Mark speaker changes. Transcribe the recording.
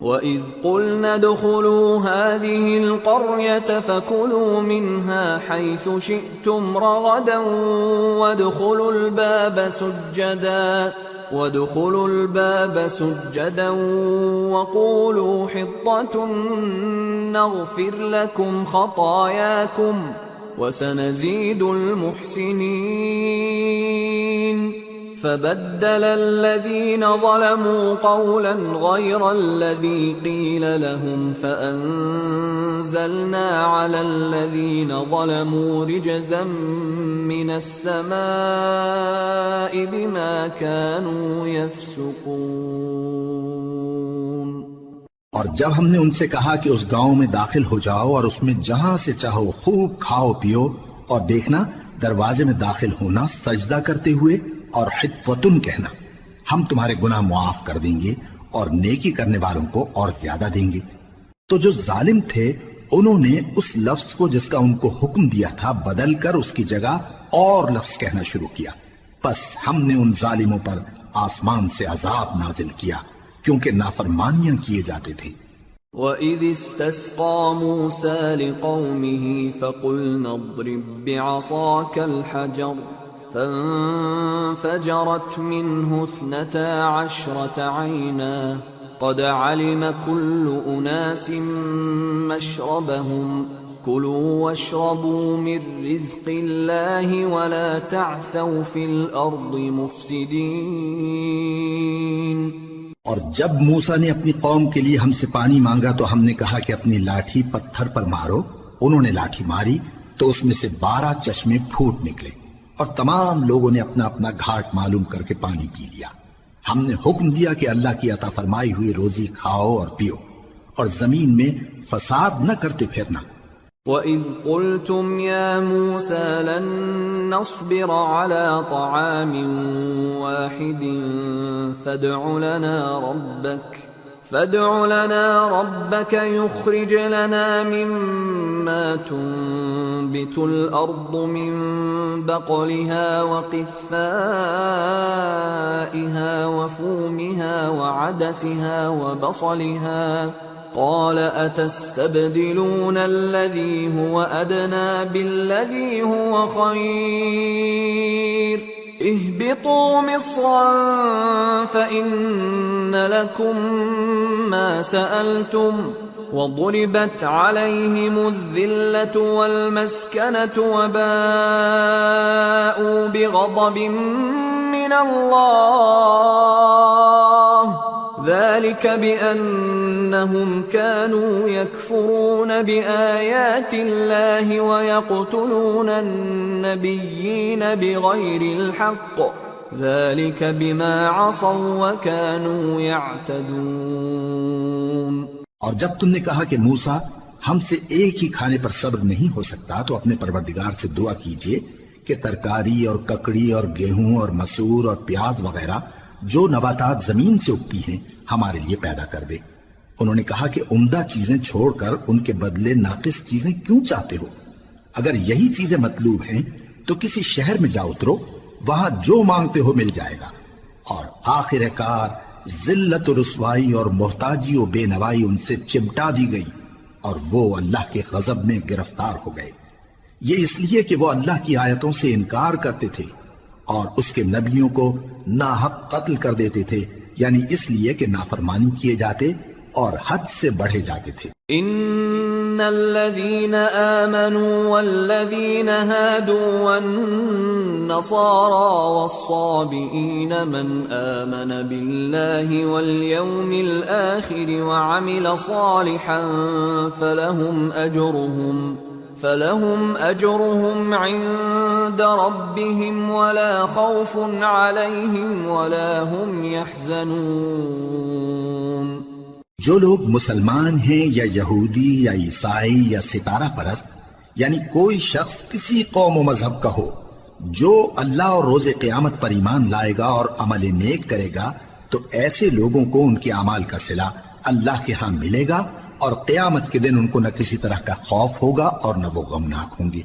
Speaker 1: وَإِذْ قُلْنَا ادْخُلُوا هَٰذِهِ الْقَرْيَةَ فَكُلُوا مِنْهَا حَيْثُ شِئْتُمْ رَغَدًا وَادْخُلُوا الْبَابَ سُجَّدًا وَقُولُوا حِطَّةٌ نَّغْفِرْ لَكُمْ خَطَايَاكُمْ وَسَنَزِيدُ الْمُحْسِنِينَ فبدل الذين ظلموا قولا غير الذي قيل لهم فأنزلنا على الذين ظلموا رجزا من السماء بما كانوا يفسقون۔
Speaker 2: اور جب ہم نے ان سے کہا کہ اس گاؤں میں داخل ہو جاؤ اور اس میں جہاں سے چاہو خوب کھاؤ پیو، اور دیکھنا دروازے میں داخل ہونا سجدہ کرتے ہوئے اور حطوتن کہنا، ہم تمہارے گناہ معاف کر دیں گے اور نیکی کرنے والوں کو اور زیادہ دیں گے۔ تو جو ظالم تھے انہوں نے اس لفظ کو جس کا ان کو حکم دیا تھا بدل کر اس کی جگہ اور لفظ کہنا شروع کیا، پس ہم نے ان ظالموں پر آسمان سے عذاب نازل کیا کیونکہ نافرمانیاں کیے جاتے تھے۔
Speaker 1: وَإِذِ اسْتَسْقَىٰ مُوسَىٰ لِقَوْمِهِ فَقُلْنَا اضْرِب بِّعَصَاكَ الْحَجَرَ فانفجرت منه 12 عينا قد علم كل أناس مشربهم كلوا واشربوا من رزق الله ولا تعثوا في الأرض مفسدين۔
Speaker 2: اور جب موسیٰ نے اپنی قوم کے لیے ہم سے پانی مانگا تو ہم نے کہا کہ اپنی لاٹھی پتھر پر مارو، انہوں نے لاٹھی ماری تو اس میں سے 12 چشمے پھوٹ نکلے، اور تمام لوگوں نے اپنا اپنا گھاٹ معلوم کر کے پانی پی لیا۔ ہم نے حکم دیا کہ اللہ کی عطا فرمائی ہوئی روزی کھاؤ اور پیو، اور زمین میں فساد نہ کرتے پھرنا۔
Speaker 1: وَإِذْ قُلْتُمْ يَا مُوسَىٰ لَن نَّصْبِرَ عَلَىٰ طَعَامٍ وَاحِدٍ فادع لنا ربك يخرج لنا مما تنبت الأرض من بقلها وقثائها وفومها وعدسها وبصلها قال أتستبدلون الذي هو أدنى بالذي هو خير اهبطوا مصرا فإن لكم ما سألتم وضربت عليهم الذلة والمسكنة وباءوا بغضب من الله ذلك بأنهم كانوا يكفرون بآيات الله ويقتلون النبيين بغير الحق ذلك بما عصوا وكانوا يعتدون۔
Speaker 2: اور جب تم نے کہا کہ موسیٰ ہم سے ایک ہی کھانے پر صبر نہیں ہو سکتا تو اپنے پروردگار سے دعا کیجئے کہ ترکاری اور ککڑی اور گیہوں اور مسور اور پیاز وغیرہ جو نباتات زمین سے اگتی ہیں ہمارے لیے پیدا کر دے۔ انہوں نے کہا کہ عمدہ چیزیں چھوڑ کر ان کے بدلے ناقص چیزیں کیوں چاہتے ہو؟ اگر یہی چیزیں مطلوب ہیں تو کسی شہر میں جا اترو، وہاں جو مانگتے ہو مل جائے گا۔ اور آخر کار ذلت و رسوائی اور محتاجی و بے نوائی ان سے چمٹا دی گئی اور وہ اللہ کے غضب میں گرفتار ہو گئے، یہ اس لیے کہ وہ اللہ کی آیتوں سے انکار کرتے تھے اور اس کے نبیوں کو ناحق قتل کر دیتے تھے، یعنی اس لیے کہ نافرمانی کیے جاتے اور حد سے بڑھے جاتے تھے۔
Speaker 1: ان الذين آمنوا والذين هادوا والنصارى والصابئين من آمن بالله واليوم الآخر وعمل صالحا فلهم أجرهم عند ربهم ولا خوف عليهم ولا هم يحزنون۔
Speaker 2: جو لوگ مسلمان ہیں یا یہودی یا عیسائی یا ستارہ پرست، یعنی کوئی شخص کسی قوم و مذہب کا ہو، جو اللہ اور روز قیامت پر ایمان لائے گا اور عمل نیک کرے گا تو ایسے لوگوں کو ان کے اعمال کا صلہ اللہ کے ہاں ملے گا، اور قیامت کے دن ان کو نہ کسی طرح کا خوف ہوگا اور نہ وہ غمناک ہوں گے۔